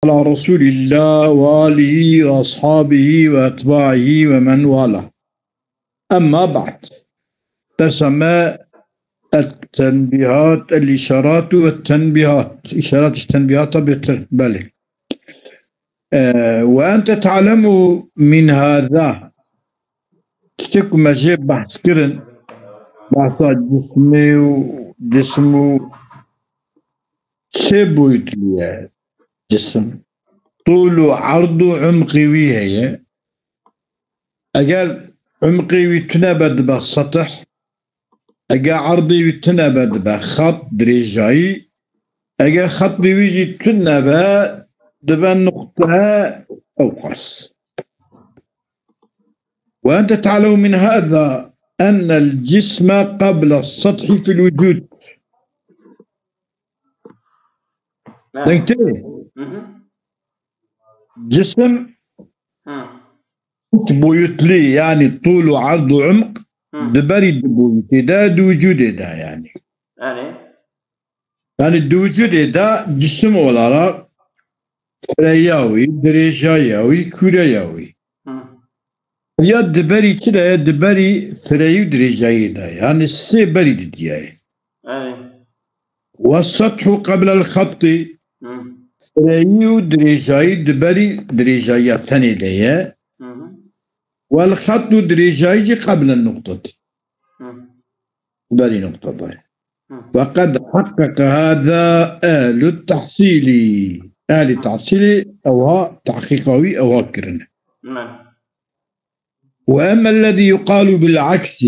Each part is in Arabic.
على رسول الله وآله وأصحابه وأتباعه ومن والاه. أما بعد، تسمى التنبيهات الإشارات والتنبيهات. إشارات التنبيهات بله. وأنت تعلم من هذا تشتكو مجيب بحث كرن بحث جسمه سيبويت لي جسم طول عرض عمقي وهي أجل عمقي ويتنبد بالسطح، أجا عرضي ويتنبد بخط دريجاي، أجا خطي ويجي تنبد دبا نقطة أو قص. وأنت تعلم من هذا أن الجسم قبل السطح في الوجود. جسم بويت لي يعني طول وعرض وعمق دبري بويت دا وجود دا يعني وجود دا جسم ولا را فرياوي دريجاياوي كورياوي يا دبري كده يا دبري فريو دريجاي دا يعني السي بري دياي والسطح قبل الخط فريو دريجاي دبري دريجاي ثاني ليه والخط دريجاي قبل النقطة داري نقطة داري. وقد حقق هذا آل التحصيل أو تحقيقوي أو كرن. وأما الذي يقال بالعكس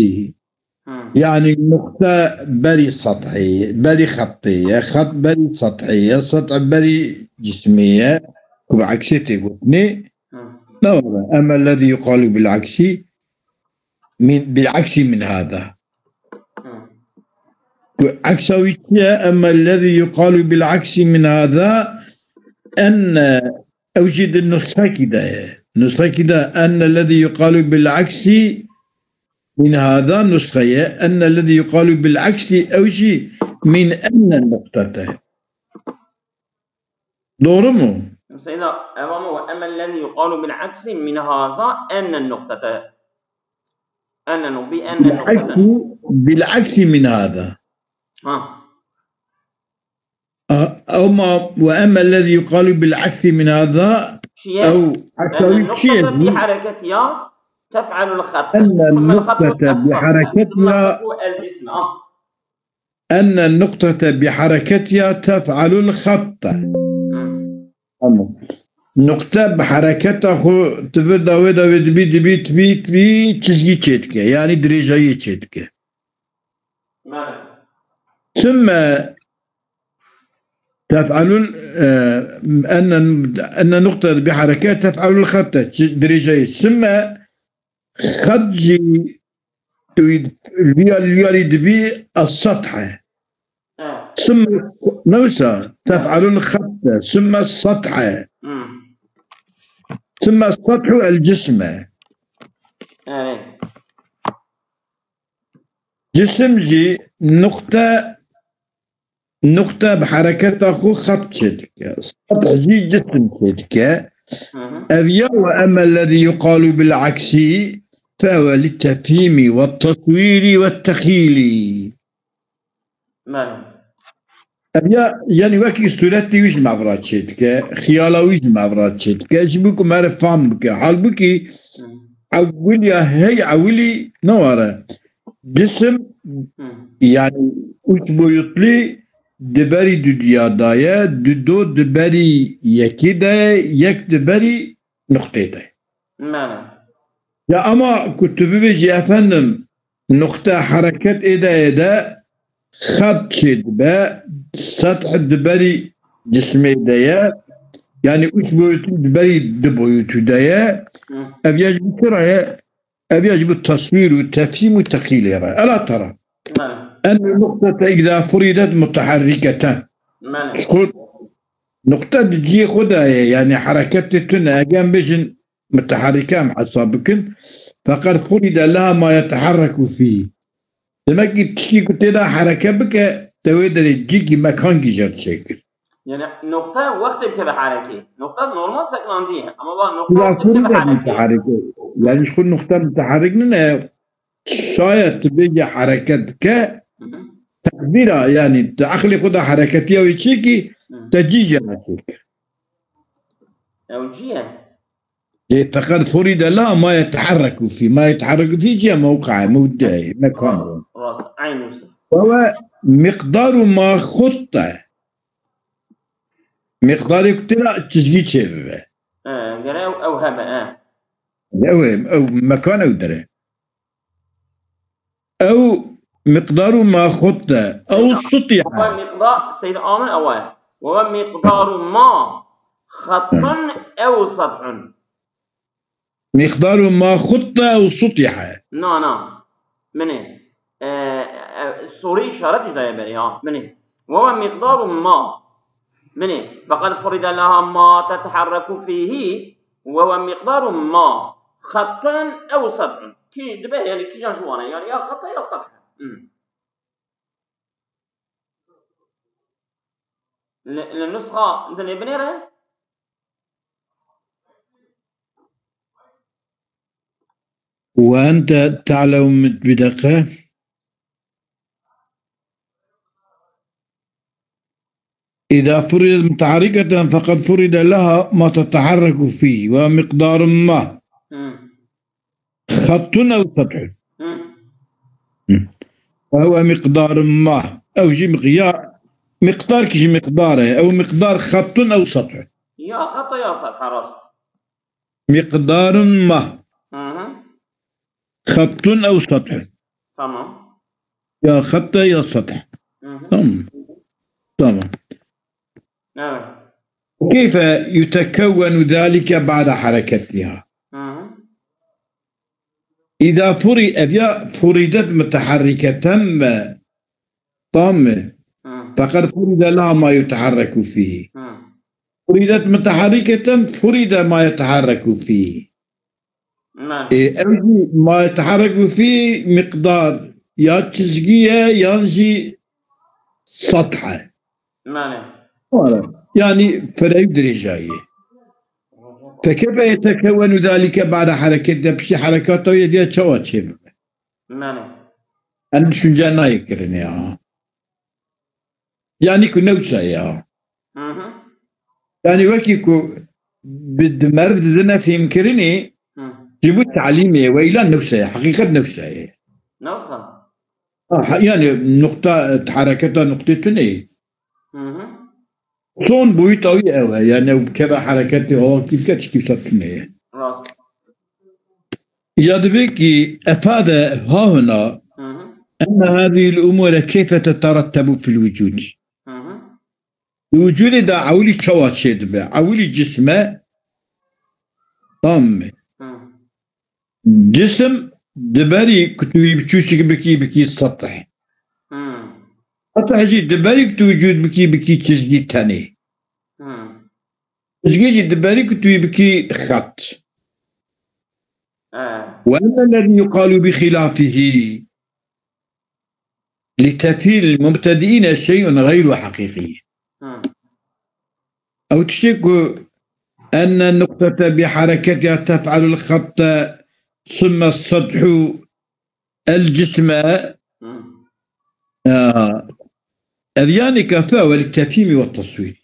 يعني النقطة بري سطحية بري خطية خط بري سطحية سطح بري جسمية وبعكسيتي قلتني. أما الذي يقال بالعكس من هذا عكسويتيا. أما الذي يقال بالعكس من هذا أن أوجد النسخة كده أن الذي يقال بالعكس من هذا نسخة أن الذي يقال بالعكس أوجي من أن النقطة دورمو سيدا أمامه. وأما الذي يقال بالعكس من هذا أن النقطة بأن النقطة بالعكس من هذا وأما الذي يقال بالعكس من هذا أو النقطة بحركتها تفعل الخط أن النقطة بحركتها الجسم أن النقطة بحركتها تفعل الخط. نقطة بحركتها تبدا ودا دبي تشجي تشتكي يعني دريجاي تشتكي. ثم تفعل أن النقطة بحركتها تفعل الخط دريجاي. ثم خرجي اليارد بي السطح ثم نوسى تفعل الخط ثم السطح ثم السطح الجسم. جسم جي نقطة بحركتها خط شدك السطح جي جسم شدك أبيا. وأما الذي يقال بالعكس فهو للتفهيم والتصوير والتخيل. أبيا يعني وكي سورتي ويش معبرات شدك خيالا ويش معبرات شدك أجبكم عارف فهمك حال بكي أولي هي أولي نوارا جسم يعني وش بيطلي دبري دنيا دايا دو دبري يكيدا يك دبري نقطة دايا. يا أما كنت بيجي أفهم نقطة حركة إدا خط شدبا سطح دبري جسمي دايا يعني وش بيطلي دبري دبويتو دايا. أبي يجب ترى أبي يجب التصوير والتفهيم والتخيل. ألا ترى أن النقطة إذا فرضت متحركة تقول نقطة تجي خدها يعني حركة تنا أجام بجن متحركة مع سابقا فقد فرض لها ما يتحرك فيه. لما تشكي كنت حركة بك تويدر تجيكي مكان جيجر شكل يعني نقطة وقت بتبقى حركة، نقطة نورمال سكلاندية، أما بقى إذا نقطة فرضت بتبقى حركة. متحركة يعني شكون نقطة متحركة شايد بيجي حركة كبيرة يعني تعقلي خدها حركتية ويتشيكي تجيجي هاتيك أو جيا فقد فرض لا ما يتحرك فيه، ما يتحرك فيه جهة موقع مودعي مكان، راس عين وسط وهو مقدار ما خط مقدار يقتلع تسجيل شبه قراء أو هبة أو مكان أو دري أو مقدار ما خط أو سطح وهو مقدار سيد آمن أوائل، وهو مقدار ما خط أو سطح. مقدار ما خط أو سطح. نعم منه سوري إشارة جدا يبري منه وهو مقدار ما منه فقد فرض لها ما تتحرك فيه، وهو مقدار ما خط أو سطح. كي دبه يعني كي جانشوانا يعني يا خط يا سطح. النسخة انت نبنيرها وأنت تعلم بدقة إذا فرضت متحركة فقد فرض لها ما تتحرك فيه ومقدار ما خط أو سطح، وهو مقدار ما أو جي مقدار كي مقداره أو مقدار خط أو سطح. يا خط يا سطح راست مقدار ما خط أو سطح. تمام يا خط يا سطح. تمام. كيف يتكون ذلك بعد حركتها؟ إذا فرضت متحركة طامة فقد فرض لها ما يتحرك فيه. فرضت متحركة فرض ما يتحرك فيه. ما يتحرك فيه مقدار يا تشقية ينجي سطحة يعني فلا يدري جاي. فكيف يتكون ذلك بعد حركة بشي حركات ويدي شواتشب أنا شو جانا يكرني يعني كنوسا يعني وكيكو بالمرض ذنا في مكرني جيبوا تعليمي وإلى نوسا حقيقة نوسا يعني نقطة حركتها نقطتين صون بويت أوي أوي يعني وكذا حركتي هو كيف سبتني يدبكي أفاد ها هنا أن هذه الأمور كيف تترتب في الوجود. الوجود ده عولي كواتشي دبا عولي جسمه طم جسم دباري كتوي بتشوشك بكي السطح سطح جي دباري كتو وجود بكي تسجيل تاني تسجيل دباري كتوي بكي خط وأما الذي يقال بخلافه لتثير المبتدئين شيء غير حقيقي أو تشك أن النقطة بحركتها تفعل الخط ثم السطح الجسم أذيان فهو للتفهيم والتصوير،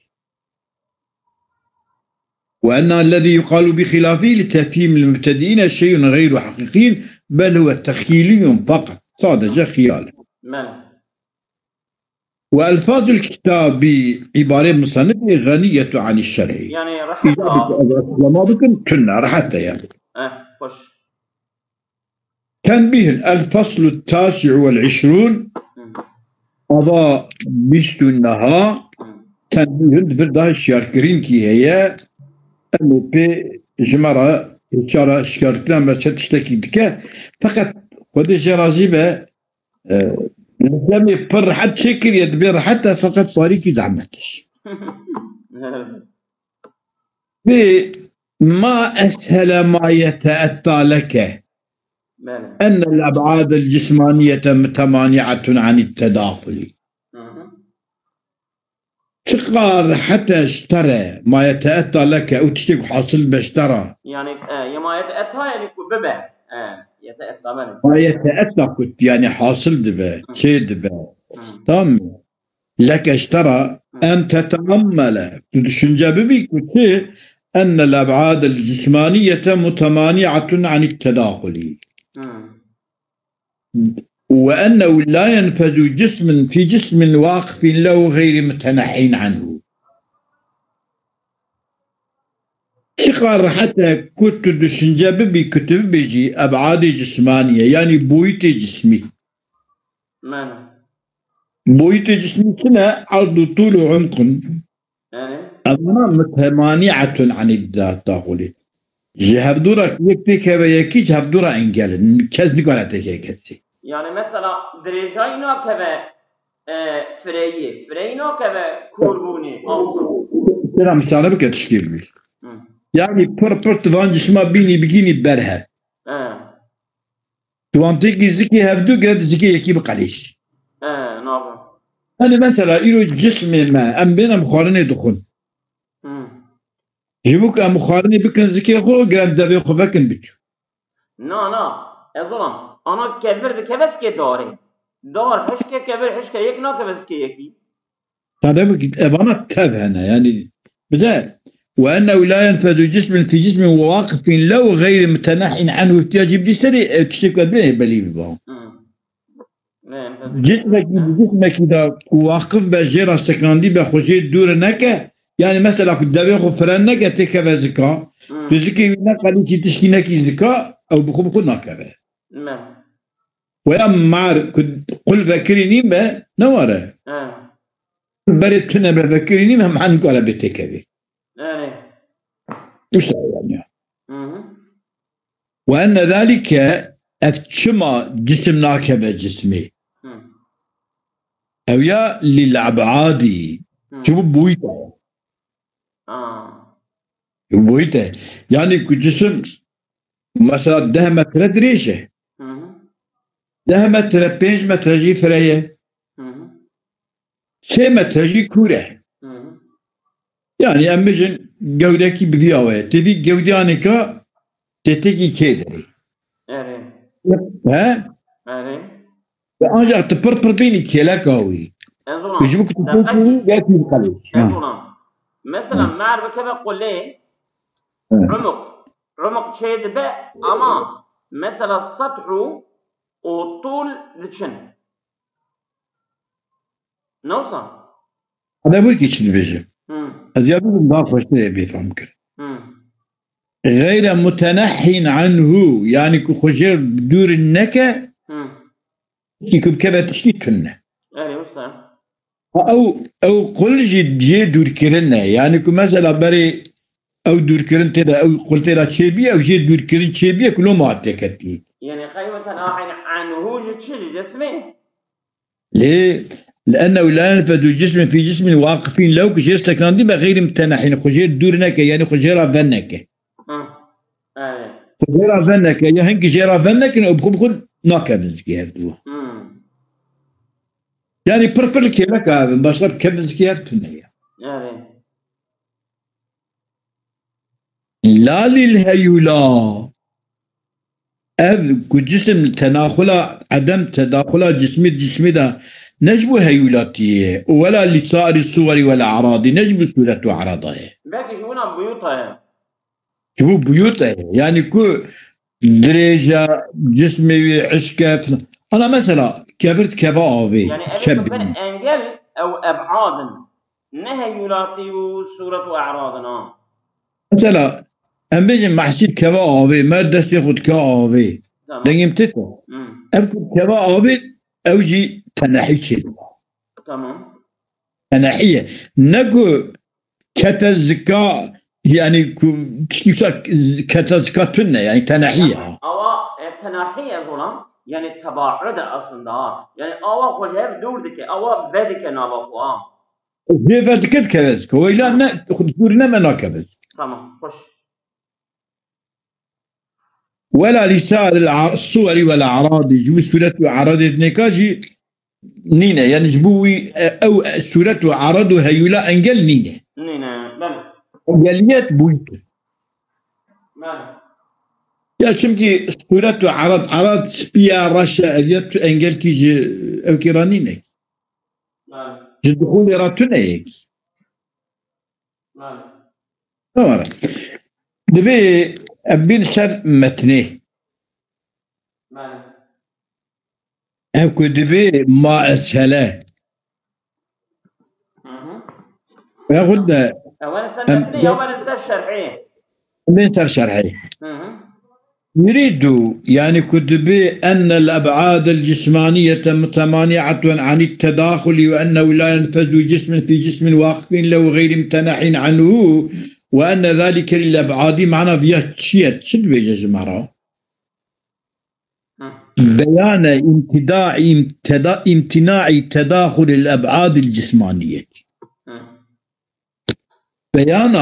وأن الذي يقال بخلافه لتفهيم المبتدئين شيء غير حقيقي بل هو تخيلي فقط صادق خيال. وألفاظ الكتاب بعبارة مصنفة غنية عن الشرع يعني ما بكن كنا رحتها يعني خش كان به الفصل 29 أضاء بيستنها تنبيه برده الشاركرين كي هي أنه بي جمرة إشارة شاركنا ما تشتكي بك فقط قد جرازيبة لم يبر حتى شكل يدبر حتى فقط طريق دعمتش ما أسهل ما يتأتى لك أن الأبعاد الجسمانية متمانعة عن التداخل شقار حتى اشترى ما يتأتى لك أو تشتكي حاصل باشترى يعني يما يتأتى يعني ببع يتأتى بله ما يتأتى كنت يعني حاصل دبا شيء دبا تمام لك اشترى أن تتأمل تدشنجا ببي كنت أن الأبعاد الجسمانية متمانعة عن التداخل وأنه لا ينفذ جسم في جسم واقف له غير متنحين عنه شقار حتى كنت دشنجا ببي كتب بيجي أبعاد جسمانية يعني بويت جسمي من بويت جسمي سنة عرض طول عمق يعني أما متمانعة عن التداخل هردورا يكتك ويكيش هردورا انجل كز نقول تشيكتي يعني مثلا درجينا كذا فرينا كذا كوربوني أوصل ترى مثلا بك تشكيل بي يعني بر تفان جسما بيني بيجيني برها توانتيك زكي هفدو قد زكي يكي بقليش نعم أنا مثلا إلو جسم ما أم بينا مخارنة دخون جيبوك أم مخارنة بكن زكي خو قرد دبي خو بكن بيجو نا أظلم أنا كبر كبس كداري دار حشكة كبر حشكة يك نا كبس كيكي هذا بك أبانا تابعنا يعني بذات وأنه لا ينفذ جسم في جسم واقف له غير متنحٍ عنه احتياج بسري تشتكى به بليبه جسمك إذا واقف بجيرا سكندي بخوشي دور نكه يعني مثلا كنت دابي فرن نكه تكفى زكاة تزكي نقلي تشكي نكي زكاة أو بخو نكفى ويام مار كنت قل فكرني ما نوره بريت هنا بفكرني ما معنى قال بتكفي وش يعني وأن ذلك أفتشما جسم ناكبة جسمي أو يا للأبعاد شوفوا بويته بويته يعني جسم مثلا 10 متر دريشة 10 متر 5 متر جي فرية 6 متر جي كورة يعني أمجن جودكي بفياوة تبي جودانك تتكي كيدري ها ancak tıpır beni kelek avi. يجبك تقولي يأتي القلب. مثلا معرفة كيف أقول ليه عمق شيء بقى أما مثلا السطح وطول لتشن نوصل. هذا بقول كيش بيجي. أزياد من ضعف وشيء بيفهم كده. غير متنحٍ عنه يعني كخجر بدور النكا يكون كذا تشتيتنا أو قل جي دور كرنا يعني مثلا بري أو دور كرن تدا أو قلت لا شيبية أو جي دور كرن شيبية كلهم ما تكتي يعني خير متنحٍ عنه جسمه ليه؟ لأنه لا ينفذ جسم في جسم واقفين لو كجير سكندي بغير متنحين خجير دورنك يعني خجير فنك خجير فنك يا هنك جير فنك وبخل ناكبز كيردو يعني برفل كيلك هذا بشرب كبز كيرتنيا لا للهيولا أذ كجسم تناخلا عدم تداخلا جسم ده نجب هيولاتيه ولا لسائر الصور والأعراض نجب صورة أعراضها باقي شونا بيوتها شوفوا بيوتها يعني كو درجة جسمي عشكة أنا مثلا كبرت كبابي يعني أبي أنجل أو أبعاد نهيولاتي وصورة أعراضنا مثلا أم بيجي محسيب كبابي ما دست ياخد كبابي لكن تتا أذكر كبابي أوجي تنحي شيء تمام تنحية نقو كتزكاة يعني كتزكاتنا يعني تنحية أو تنحية ظلام يعني تباعد أصلا يعني أو خجاب دور دك أو بدك نابقوا زي بدك كذا وإلا نا تأخذ دورنا ما ناكذا تمام خش ولا لسائر الصور والأعراض يجوز سورة أعراض النكاجي نينا يعني جبوي أو سورة عرض هيولا أنجل نينا بله أنجليات بويت بله يا شمتي سورة عرض سبيا رشا أليات أنجل كي أو كيرانينك بله جدخول راتونيك بله أمرا دبي أبين شر متنه بله أكو دبي ما أسهله قلنا أول سنة أول سنة الشرعية من سر شرعي يريد يعني كتبه أن الأبعاد الجسمانية متمانعة عن التداخل وأنه لا ينفذ جسم في جسم واقف له غير متنح عنه وأن ذلك للأبعاد معنى فيها شيء شد بيجز مرة بيان امتناع تداخل الأبعاد الجسمانية بيان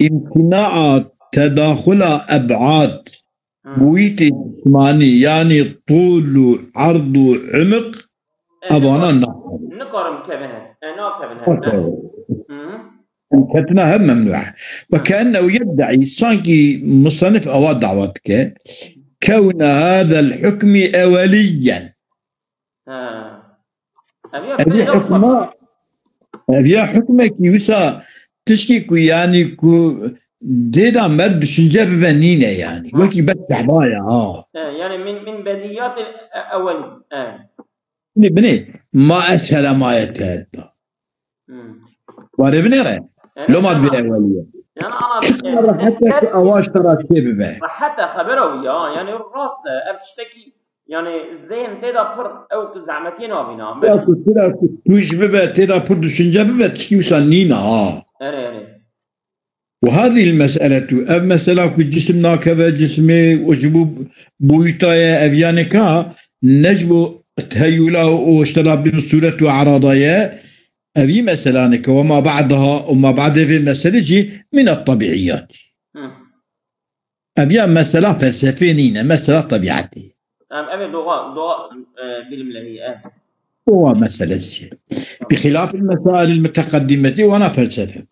امتناع تداخل أبعاد بويت جسماني يعني طول عرض عمق أبانا نقرم كبنها كتنا هم ممنوع وكأنه يدعي صانكي مصنف أواد دعوتك كون هذا الحكم أوليا أبي حكمك يوسا تشكيكو يعني كو ديدا مد شنجة ببنينة يعني وكي بتعبايا يعني من بديات الأول بني ما أسهل ما يتهدى واري بني رأي لو ما تبي أولية يعني أنا حتى أواش ترى كيف ببه حتى خبره يعني الراس بتشتكي يعني الذهن تيدا بر أو زعمتين وبينا تيدا تويش ببه تيدا بر دشنجة ببه تشكي وسنينا وهذه المسألة مسألة في جسمنا كذا جسمي وجبوا بويتايا أبيانكا نجبو تهيولا واشترى بين السورة وعراضايا هذه مسألة وما بعدها وما بعد في المسألة من الطبيعيات أبيان مسألة فلسفينية مسألة طبيعتي أبي دعاء بالملائية هو مسألة بخلاف المسائل المتقدمة وأنا فلسفة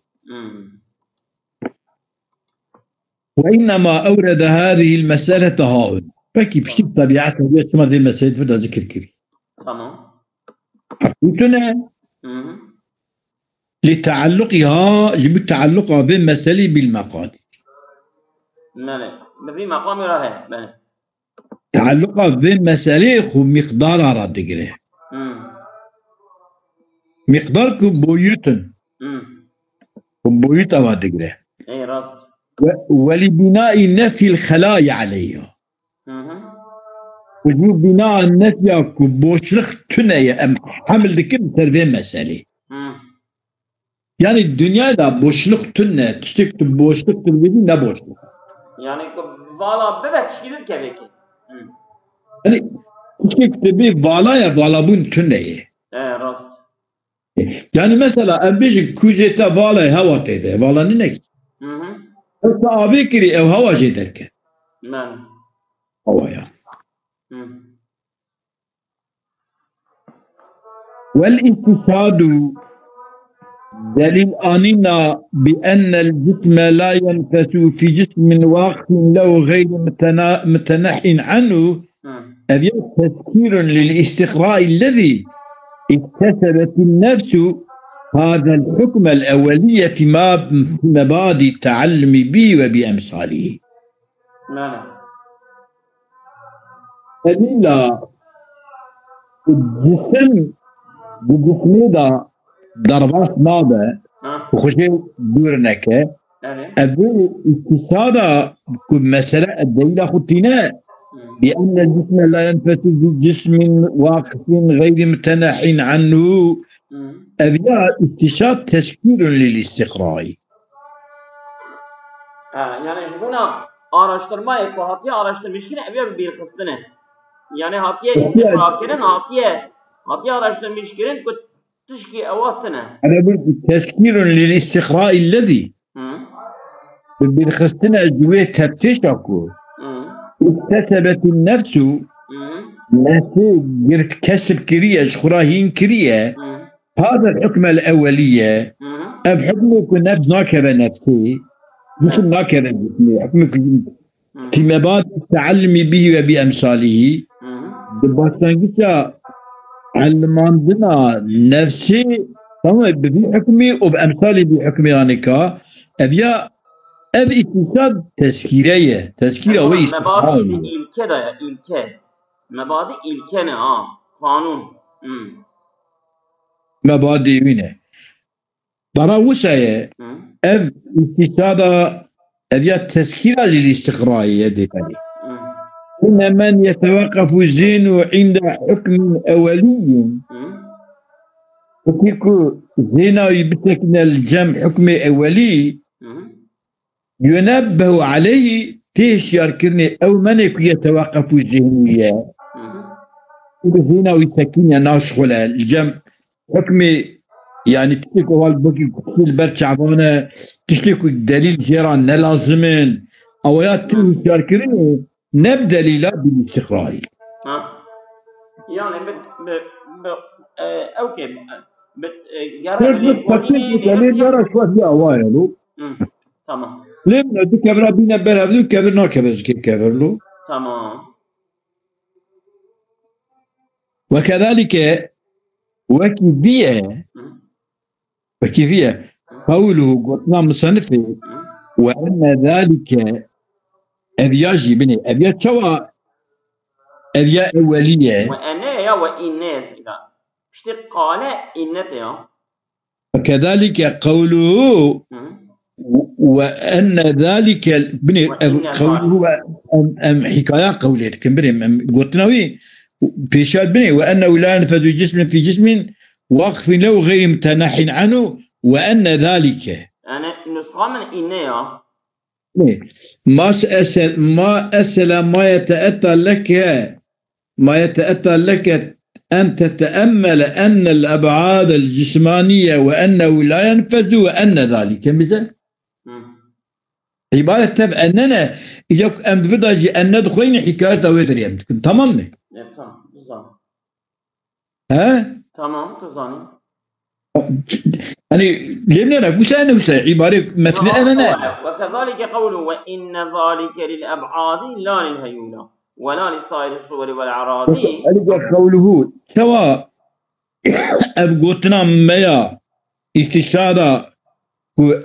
وإنما أورد هذه المسألة هاون فكي بشكل طبيعتها يسمى هذه المسألة فدا ذكر كبير تمام حقيقتنا لتعلقها جب تعلقها بالمسألة بالمقال ما في مقام راه تعلقها بالمسألة خو مقدار راد دقره مقدار كبويوتن كبويوت راد دقره اي راست ولبناء نفي الخلايا عليها وجوب بناء النفي كبوشلخ تنيا أم حمل ذكر تربية مسألة يعني الدنيا دا بوشلخ تنيا تشتكتب بوشلخ تربية نبوشلخ يعني فالا ببت تشكيلت كيفك يعني تشتكتب فالا يا فالا بون تنيا راست يعني مثلا أبيج كوزيتا فالا هوا تيدا فالا نينك أبي كري أو هوا جيدك من هوا يعني والاستشهاد دليل آننا بأن الجسم لا ينفس في جسم واقف له غير متنح عنه هذا تذكير للاستقراء الذي اكتسبت النفس هذا الحكم الأولية في مبادئ التعلم به وبأمثاله. دليل الجسم بجسمي دا ضربات ماذا وخشي دورنك أبي استشهاد مسألة الدليل خطينا بأن الجسم لا ينفس بجسم واقف غير متنح عنه أبي استشهاد تشكيل للاستقراء يعني جبنا araştırma yapı hatiye araştırmış ki ne bir kıstını yani hatiye istikrar kirin hatiye araştırmış kirin تشكي أواتنا أنا قلت تشكيل للاستقراء الذي بالخستنا جوية تفتشكو اكتسبت النفس نفسي قرت كسب كريه شخراهين كريه هذا الحكمة الأولية بحكمك نفس ناكبة نفسي مش ناكبة جسمي حكمك في مبادئ التعلم به وبأمثاله بباسانجيسا علماندنا نفسي طبعا بحكمي وبأمثالي بحكمي هانيكا أبيا أب اتصال تذكيرية تذكيرة مبادئ الإلكة ده إلكة مبادئ إلكة قانون مبادئ منه برا وسعي أب اتصال أبيا تذكيرة للاستقرائية دي إن من يتوقف الزين عند حكم أولي وكيكو زينا يبتكنا الجمع حكم أولي ينبه عليه تيشير كرني أو من يتوقف الذهنية زينا ويتكين ناشخلة الجمع حكم يعني تشتكوا هالبكي كل برشعبانة تشتكوا الدليل جيران نلازمين أويات تيشير كرني نبدأ لله بالاستقرار يعني اوكي جرب تمام ليه بدك كبر بينا برهلو كبر نا كبر له تمام وكذلك وكيفية قوله قلنا مصنفه وأن ذلك أبياجي بني أبيا شوا أبيا أولية وأنا يا وإناس إذا اشتق قال إنتها وكذلك قوله وأن ذلك بني قوله أم حكاية قولي كم بني قلت نوي بيشاد بني وأنه لا ينفذ جسم في جسم واقف له غير متنح عنه وأن ذلك أنا نسخة من إنها ما أسأل ما يتأتى لك أن تتأمل أن الأبعاد الجسمانية وأنه لا ينفذ وأن ذلك مثل عبارة تبع أننا يك أم بدأجي أن ندخلين حكاية ويدري تمام ها تمام تزاني يعني لمن وسأنا عبارة مثل أنا وكذلك قوله وإن ذلك للأبعاد لا للهيولة ولا لسائر الصور والأعراض قوله سواء أبقوتنا ميا استشارة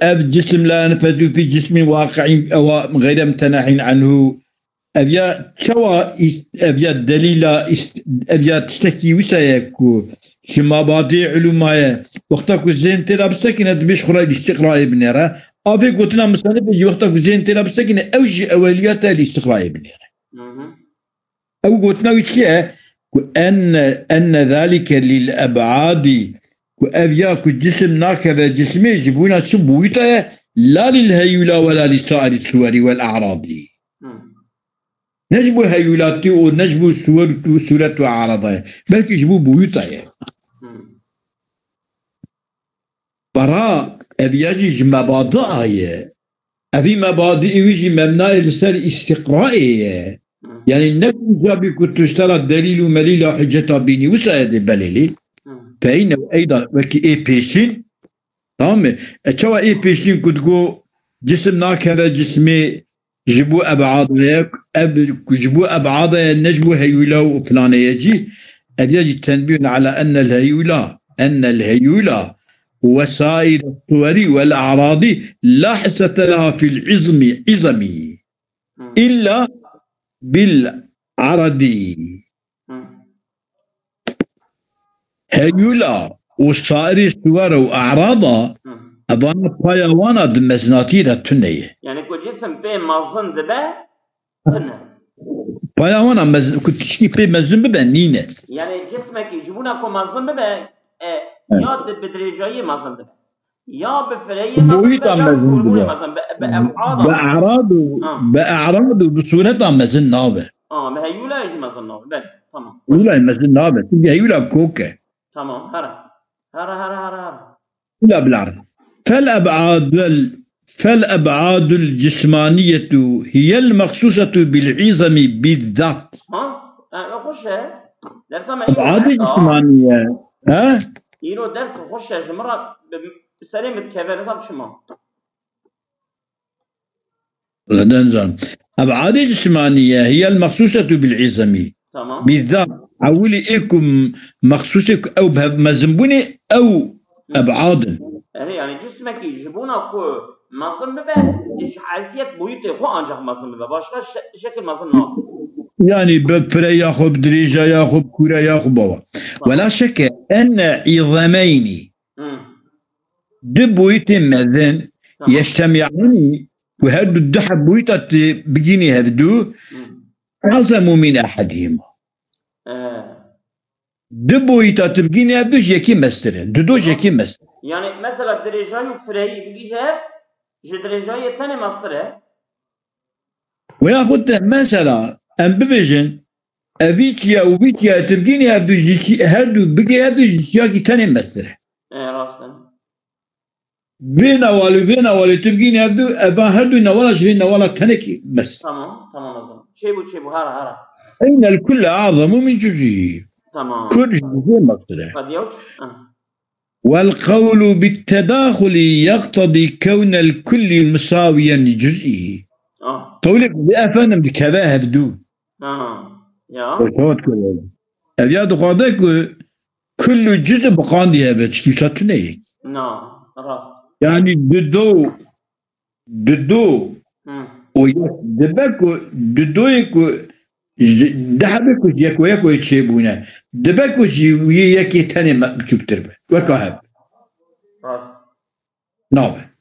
أب جسم لا ينفذ في جسم واقع أو غير متناح عنه أبيا سواء أبيا دليل أبيا تشتكي وسايكو شما باطي علومايا وقتك زين تلا بسكنة بيش خراج الاستقراء بنيرة أبي قلتنا مثلا بيجي وقتك زين تلا بسكنة أوجي أوليات الاستقراء بنيرة أو قلتنا وشيء أن ذلك للأبعاد وأبياك الجسم ناكذا جسمي يجبون سبويته لا للهيولة ولا لسائر الصور والأعراض نجبوا هيولاتي ونجبوا الصور وصورة وأعراضها بل يجبوا بويته برا أبياجي مبادئ أبي مبادئ ويجي مبنى لسر استقرائي يعني النبي جابي كنت اشترى الدليل مليل حجة بيني وسائد بليلي فإنه أيضا وكي إيه بيشين تمام أتشوى إيه بيشين كتقو جسمنا كذا جسمي جبوا أبعاضها جبوا أبعاضها نجبوا هيولة وفلانة يجي أديجي التنبيه على أن الهيولة وسائر الصور والأعراض لا حسة لها في العظم إلا بالعرض هيولا وصائر الصور وأعراضها أبانا بايوانا دمزناتيرة تنية يعني كو جسم بي مازن دبا تنة بايوانا كنت تشكي بي مازن ببا نينة يعني جسمك يجبونا كو مازن ببا يا بدرجاية مازن دبا يا بفرية مازن ببا يا بكرمونة مازن بأعراض وبصورتها مازن نابه ما هيولا يجي مازن نابه بل تمام هيولا مازن نابه تبقى هيولا بكوكة تمام هرا لا بالعرض فالأبعاد الجسمانية هي المخصوصة بالعظم بالذات خوشه درس ما أبعاد الجسمانية ها ينو درس خوشه جمرة سلامة كيفان نظام شما ننزل أبعاد الجسمانية هي المخصوصة بالعظم تمام بالذات عولي إيكم مخصوصة أو بمزنبوني أو أبعاد يعني جسمك يجيبونا كو مازن ببه حيثية بويته خو أنجح مازن ببه باشقا شكل مازن ناب يعني بفري ياخذ دريجة ياخذ كورة ياخذ بابا ولا شك أن عظامين دبويت مذن يجتمعان وهدو الدحب بويتة بجيني هدو أعظم من أحدهما دبويتة بجيني هدوش يكي مستر دودوش يكي مستر يعني مثلا درجاي فري بيجيها درجاي تاني مستر وياخذ مثلا أم ببجن أبيتيا وبيتيا تبجيني هدو بجي هدو جيشياكي تاني مستر راسا فينا والي تبقيني هدو أبا هدو نوالا شفينا ولا تنكي بس تمام أظن شيبو هارا إن الكل أعظم من جزئه تمام كل جزء مقصده قد يوش والقول بالتداخل يقتضي كون الكل مساويا لجزئه قولك بأفنم بكذا هدو يا وشوت كذا أبياد قادك كل جزء بقاندي هذا كيف تنيك راست يعني ددو ددويكو دحبكو يكو يتشيبونا دبكو يكي تاني ما بتشوفتر وكهب راست نعم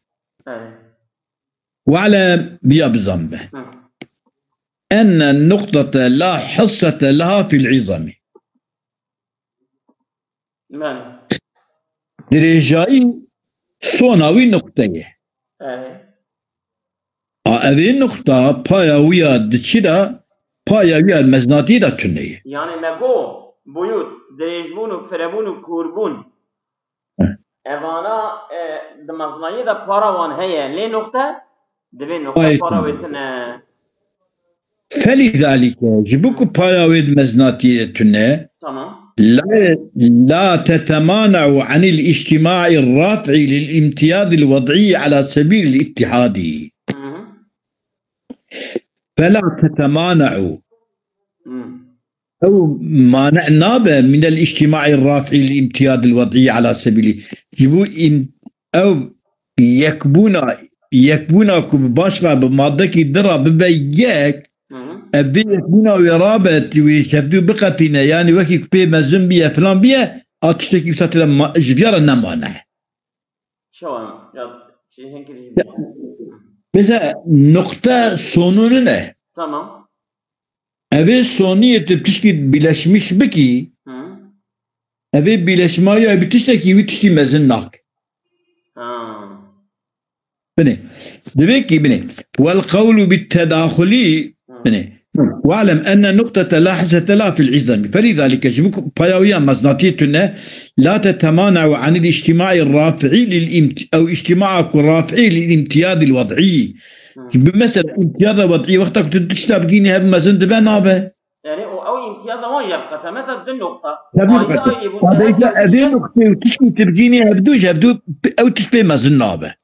وعلى بياب الزنبه أن النقطة لا حصة لها في العظام درجاي صوناوي نقطة هذه النقطة باياوية دشيدا باياوية مزناتي دا تنية يعني ماكو بيوت دريجبون وفربون وكوربون اوانا دمزنايي دا باراوان هي ليه نقطة دبي نقطة باراويتنا فلذلك جبوك باياوية مزناتي تنية تمام لا تتمانع عن الاجتماع الرافع للامتياز الوضعي على سبيل الاتحاد فلا تتمانع أو مانع نابع من الاجتماع الرافع للامتياز الوضعي على سبيل أو يكبونا باشرة بمادك الدرا ببيك أبي يكبونا ويرابط ويشفدوا بقتنا يعني وكي كبير مزن بيا فلان بيا أتشتكي بساتنا جفيارا نمانع شو شيء هنك مثلا نقطة sonunu Tamam. Evet soniyeti pişki bileşmiş biki. Evet bileşmeye bitişteki bitişmezin nak. بني دبيكي بني والقول بالتداخلي بني واعلم أن نقطة لا حصة لها في العظام فلذلك جبك بايويا مزناتيتنا لا تتمانع عن الاجتماع الرافعي أو اجتماعك الرافعي للامتياز الوضعي بمثلا امتياز الوضعي وقتك تشتبقيني هذا مزن دبا نابه يعني او امتياز ما يبقى مثلا دي النقطة هذه نقطة وتشكي تبقيني هبدو أو تشبه مزن نابه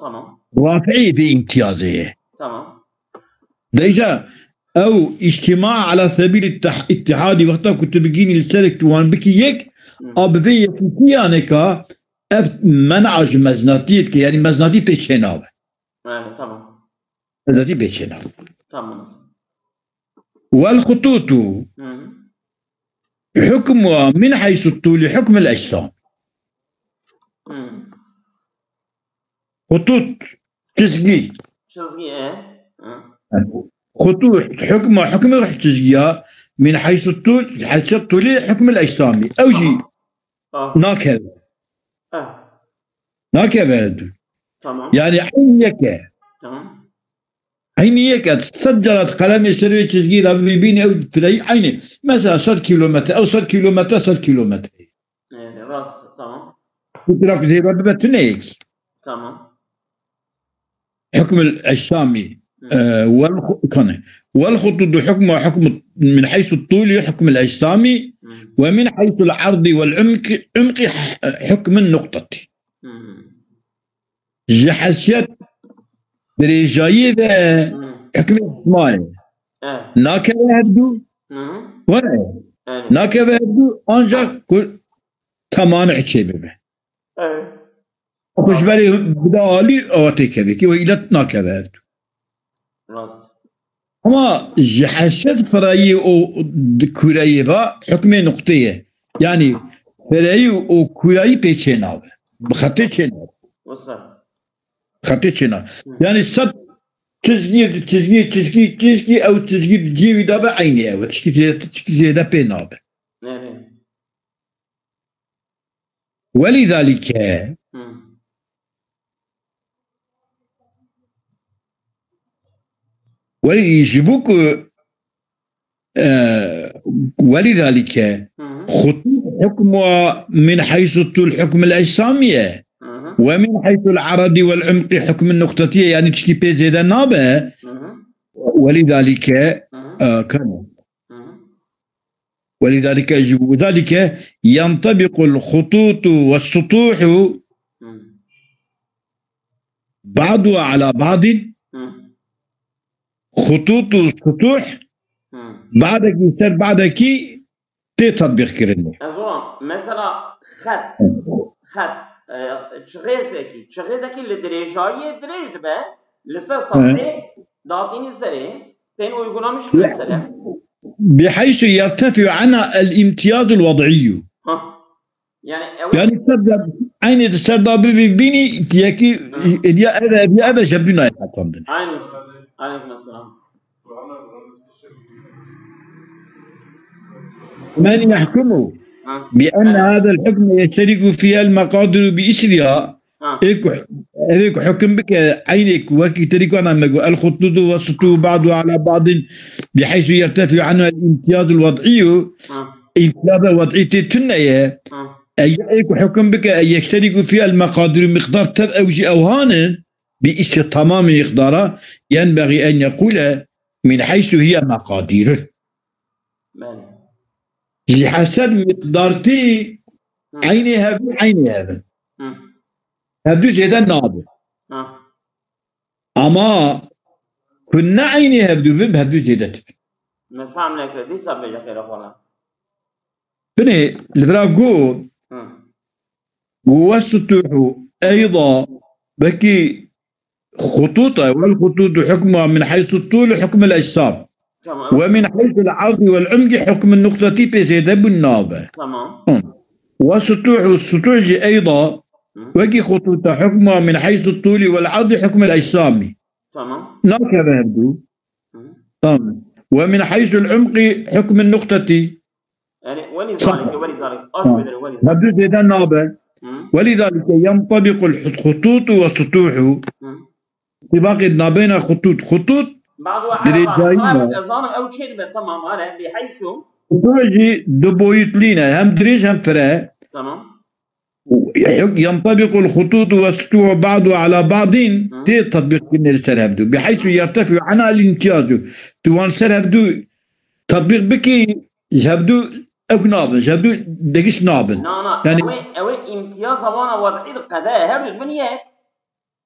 تمام رافعي بامتيازه تمام ديجا أو اجتماع على سبيل الاتحاد وقتها كنت بجيني لسلك وان بكي يك أبدي يكيانكا منعج مزناتيت يعني مزناتي بيتشيناب تمام مزناتي بيتشيناب تمام والخطوط حكمها من حيث الطول حكم الأجسام خطوط تسقي خطوط حكم التسقية من حيث الطول حيث الطول حكم الأجسام أوجي ناكذا ناكذا تمام يعني عينيك تمام عينيك سجلت قلم سريع تسجيل في بيني أو في عيني مثلا 100 كيلومتر أو 100 كيلومتر 100 كيلومتر راس تمام تدرك زي ما بتنيك تمام حكم الأجسامي والخطوط حكم من حيث الطول حكم الأجسام، ومن حيث العرض والعمق حكم النقطة. جحشت بريجاية حكم الإسماعي ناكبه هدو ولا ناكبه هدو أنجا كل تمام حكيبه به وكش بالي بدا عالي أواتي كذي كي وإلى ناكبه هدو أما جحشت فرعي أو كوري ذا حكم نقطية، يعني فرعي أو كوري بيتشيناب بخطي تشيناب خطي تشيناب، يعني صد تزجي أو تزجي بجيبي دابا عيني أو تشكي دا بيناب. ولذلك ويجبك ولذلك خطوط حكم من حيث الطول حكم الأجسامية، ومن حيث العرض والعمق حكم النقطتية، يعني تشكي بيزي دا نابه. ولذلك كان ولذلك وذلك ينطبق الخطوط والسطوح بعضها على بعض. خطوط السطوح بعدك يصير بعدك تطبق كرني. مثلا خط تشغيزكي لدرجاية درج دبا لسر سطحي داطيني سري تين ويقولها مش مثلا بحيث يرتفع عنها الامتياز الوضعي. يعني تبدا عيني تسرد بيني ياكي يا هذا جبنا يا حطنا. عليكم السلام. من يحكمه بأن هذا الحكم يشترك فيها المقادير بإسرها هيك حكم بك عينك وكي تريك أنا الخطوط والسطوح بعضها على بعض بحيث يرتفع عنها الامتياز الوضعي. الامتياز الوضعي تتنية هيك حكم بك أن يشترك فيها المقادير مقدار تبأوجي أوهانا بإسر تمام مقدارها، ينبغي أن يقول من حيث هي مقادير لحسب مقدارتي عيني هذا هذا زيادة نابه. أما كنا عيني هذا زيادة ما فهم لك دي سبب يا خير أخوانا بني الفراغو والسطوح أيضا بكي خطوطة، والخطوط حكمها من حيث الطول حكم الأجسام، ومن حيث العرض والعمق حكم النقطة بزيادة بالنابه. تمام. والسطوح أيضا وكي خطوط حكمها من حيث الطول والعرض حكم الأجسام. تمام. ناكبه هدو. تمام. ومن حيث العمق حكم النقطة. يعني ولذلك هدو زيادة نابه. ولذلك ينطبق الخطوط والسطوح طباق ما بين خطوط بعضها على بعض أظن أو شيء تمام هذا بحيث تواجي دبويت لينا هم دريج هم فرا. تمام. ينطبق الخطوط والسطوح بعضها على بعض تطبيق كنا سرهبدو بحيث يرتفع عنها الامتياز توان سرهبدو تطبيق بكي جهبدو أقنابل جهبدو دقيش نابل. يعني أوي امتياز وانا وضعي القضاء هبدو البنيات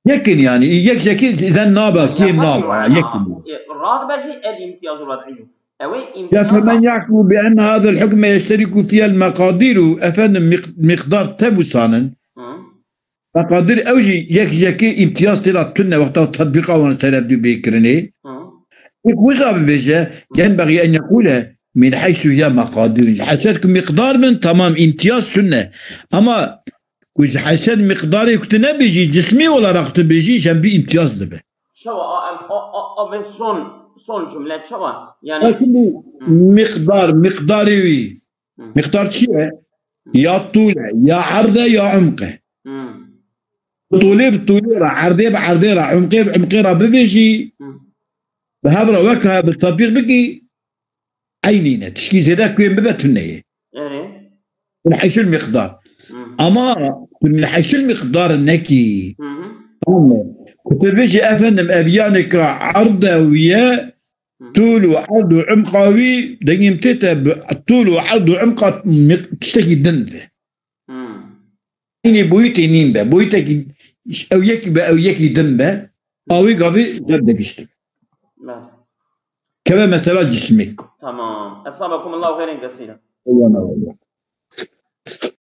يمكن يعني يكشكي إذا نابا كيم نابا يمكن الراد بشيء الامتياز الوضعي أوي امتياز. فمن يحكم بأن هذا الحكم يشترك فيها المقادير أفن مقدار تبوسانا مقادير أوجي يكشكي امتياز تلاتنا وقت تطبيقه ونستلبدو بيكرني وصاب بيجا ينبغي أن يقول من حيث هي مقادير حسد مقدار من تمام امتياز سنة. أما كويس حسد مقداري كنت بيجي جسمي ولا رقت بيجي جنبي امتياز دبه. شو صون جملة شو يعني مقداري مقدار شيء يا طوله يا عرضه يا عمقه. طولي بطولي عرضي بعرضي عمقي بعمقي بيجي بهذا وقتها بالتطبيق بكي عينينا تشكي زيدا كوين ببتنية من حيث المقدار. أما من حيث المقدار النكي كتبش أفندم أبيانك عرضة ويا طول وعرض وعمقاوي دقيم تتب طول وعرض وعمقا تشتكي دنفه إني بويتي نيمبا بويتك أو يكي أو يكي دنبا أو يقابي جدك اشتك كما مثلا جسمك تمام. أصابكم الله خيرا كثيرا. الله